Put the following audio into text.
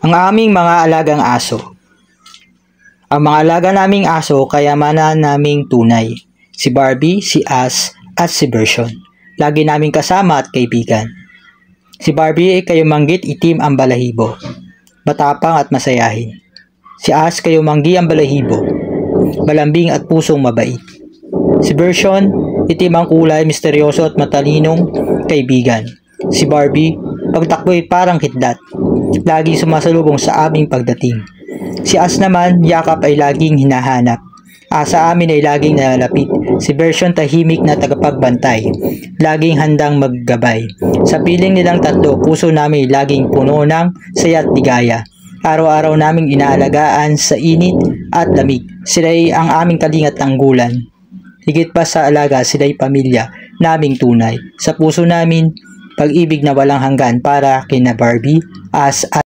Ang aming mga alagang aso. Ang mga alaga naming aso kayamanan naming tunay. Si Barbie, si As, at si Version. Lagi naming kasama at kaibigan. Si Barbie ay kayumanggi't itim ang balahibo. Matapang at masayahin. Si As kayumanggi ang balahibo. Malambing at pusong mabait. Si Version, itim ang kulay, misteryoso at matalinong kaibigan. Si Barbie, pagtakbo'y parang kidlat. Lagi sumasalubong sa aming pagdating. Si As naman, yakap ay laging hinahanap. Sa amin ay laging nalalapit. Si Version tahimik na tagapagbantay. Laging handang maggabay. Sa piling nilang tatlo, puso namin laging puno ng saya at ligaya. Araw-araw naming inaalagaan sa init at lamig. Sila'y ang aming kalingat tanggulan. Higit pa sa alaga, sila'y pamilya naming tunay. Sa puso namin, pag-ibig na walang hanggan para kina Barbie, As at